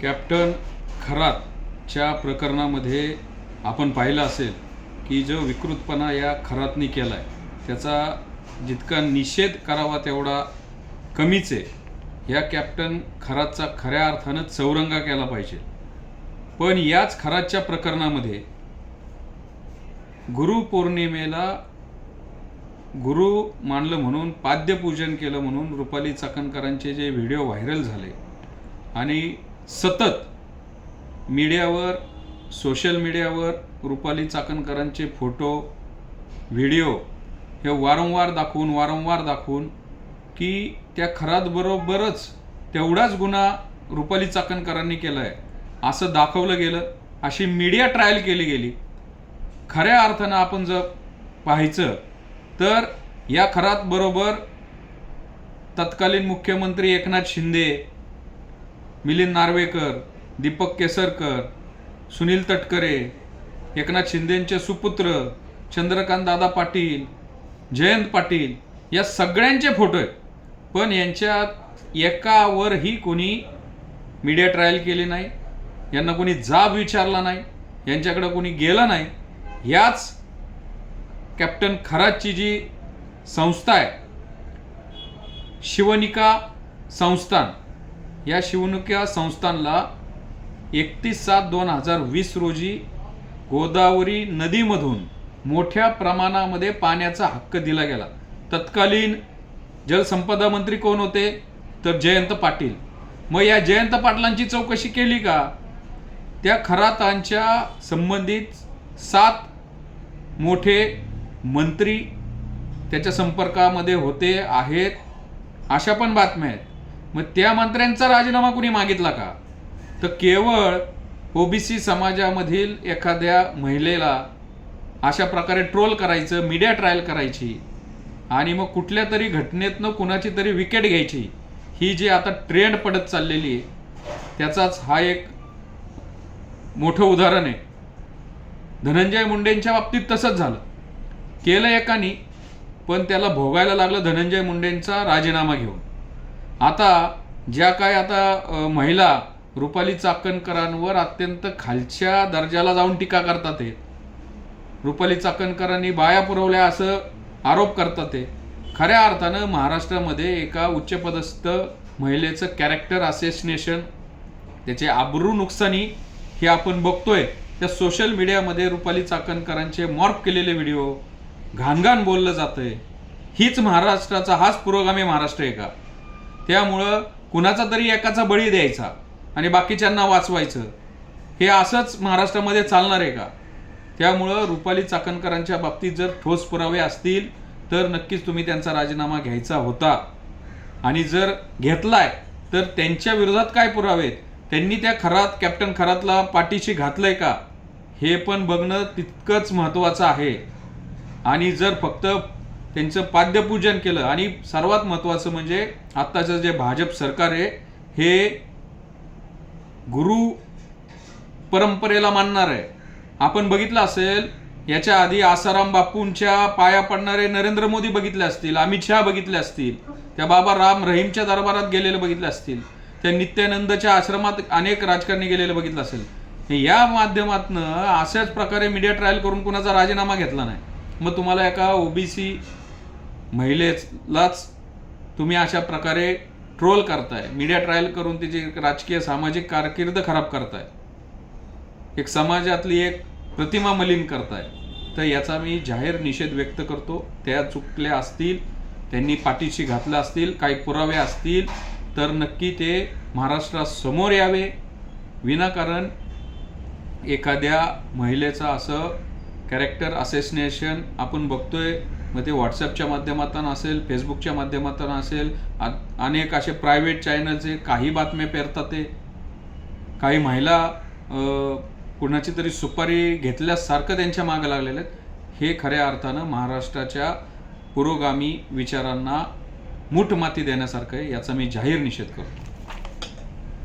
Captain खरातच्या प्रकरणामध्ये आपण पाहिलं असेल की जो विकृतपणा या खरातनी केला आहे त्याचा जितका निषेध करावा तेवढा कमीच आहे। या कॅप्टन खरातचा खऱ्या अर्थानं चौरंगा केला पाहिजे। पण याच खरातच्या प्रकरणामध्ये गुरुपौर्णिमेला गुरु मानलं म्हणून पाद्यपूजन केलं म्हणून रुपाली चाकणकरांचे जे व्हिडिओ व्हायरल झाले आणि सतत मीडियावर सोशल मीडियावर रुपाली चाकणकरांचे फोटो व्हिडिओ हे वारंवार दाखवून की त्या खरातबरोबरच तेवढाच गुन्हा रुपाली चाकणकरांनी केला आहे असं दाखवलं गेलं, अशी मीडिया ट्रायल केली गेली। खऱ्या अर्थानं आपण जर पाहायचं तर या खरातबरोबर तत्कालीन मुख्यमंत्री एकनाथ शिंदे, मिलिंद नार्वेकर, दीपक केसरकर, सुनील तटकरे, एकनाथ शिंदेंचे सुपुत्र चंद्रकांत दादा पाटील, जयंत पाटील या सगळ्यांचे फोटो आहेत। पण यांच्यात एकावरही कोणी मीडिया ट्रायल केली नाही, यांना कोणी जाब विचारला नाही, यांच्याकडे कोणी गेलं नाही। याच कॅप्टन खरातची जी संस्था आहे शिवनिका संस्थान, या शिवनिका संस्थानला 31/7/2020 रोजी गोदावरी नदीमधून मोठ्या प्रमाणामध्ये पाण्याचा हक्क दिला गेला। तत्कालीन जलसंपदा मंत्री कोण होते तर जयंत पाटील। मग या जयंत पाटलांची चौकशी केली का? त्या खरातांच्या संबंधित 7 मोठे मंत्री त्याच्या संपर्कामध्ये होते आहेत अशा पण बातम्या आहेत। मग त्या मंत्र्यांचा राजीनामा कुणी मागितला का? तर केवळ ओबीसी समाजामधील एखाद्या महिलेला अशा प्रकारे ट्रोल करायचं, मीडिया ट्रायल करायची आणि मग कुठल्या तरी घटनेतनं कुणाची तरी विकेट घ्यायची, ही जी आता ट्रेंड पडत चाललेली आहे त्याचाच हा एक मोठं उदाहरण आहे। धनंजय मुंडेंच्या बाबतीत तसंच झालं, केलं एकानी पण त्याला भोगायला लागलं धनंजय मुंडेंचा राजीनामा घेऊन। आता ज्या काय आता महिला रुपाली चाकणकरांवर अत्यंत खालच्या दर्जाला जाऊन टीका करतात, रुपाली चाकणकरांनी बाया पुरवल्या असं आरोप करतात ते। खऱ्या अर्थानं महाराष्ट्रामध्ये एका उच्चपदस्थ महिलेचं कॅरेक्टर असॅसिनेशन, त्याचे आबरू नुकसानी हे आपण बघतोय। त्या सोशल मीडियामध्ये रुपाली चाकणकरांचे मॉर्फ केलेले व्हिडिओ, घाणघाण बोललं जातंय। हीच महाराष्ट्राचा, हाच पुरोगामी महाराष्ट्र आहे का? त्यामुळं कुणाचा तरी एकाचा बळी द्यायचा आणि बाकीच्यांना वाचवायचं, हे असंच महाराष्ट्रामध्ये चालणार आहे का? त्यामुळं रुपाली चाकणकरांच्या बाबतीत जर ठोस पुरावे असतील तर नक्कीच तुम्ही त्यांचा राजीनामा घ्यायचा होता आणि जर घेतलाय तर त्यांच्या विरोधात काय पुरावे आहेत, त्यांनी त्या कॅप्टन खरातला पाठीशी घातलंय का, हे पण बघणं तितकंच महत्त्वाचं आहे। आणि जर फक्त त्यांचं पाद्यपूजन केलं आणि सर्वात महत्त्वाचं म्हणजे आत्ताचं जे भाजप सरकार आहे हे गुरु परंपरेला मानणार आहे। आपण बघितलं असेल याच्या आधी आसाराम बापूंच्या पाया पडणारे नरेंद्र मोदी बघितले असतील, अमित शहा बघितले असतील, त्या बाबा राम रहीमच्या दरबारात गेलेले बघितले असतील, त्या नित्यानंदच्या आश्रमात अनेक राजकारणी गेलेले बघितलं असेल। या माध्यमातून अशाच प्रकारे मीडिया ट्रायल करून कुणाचा राजीनामा घेतला नाही। मग तुम्हाला एका ओबीसी महिलेलाच तुम्ही अशा प्रकारे ट्रोल करताय, मीडिया ट्रायल करून तिची राजकीय सामाजिक कारकीर्द खराब करताय, एक समाजातली एक प्रतिमा मलिन करताय। तर याचा मी जाहीर निषेध व्यक्त करतो। त्या चुकल्या असतील, त्यांनी पाठीशी घातलं असतील, काही पुरावे असतील तर नक्की ते महाराष्ट्रासमोर यावे। विनाकारण एखाद्या महिलेचं असं कॅरेक्टर असॅसिनेशन आपण बघतोय, मग ते व्हॉट्सअपच्या माध्यमातून असेल, फेसबुकच्या माध्यमातून असेल, अनेक असे प्रायव्हेट चॅनलचे काही बातम्या पेरतात ते, काही महिला कुणाची तरी सुपारी घेतल्यासारखं त्यांच्या मागे लागलेले आहेत। हे खऱ्या अर्थानं महाराष्ट्राच्या पुरोगामी विचारांना मूठ माती देण्यासारखं आहे, याचा मी जाहीर निषेध करतो।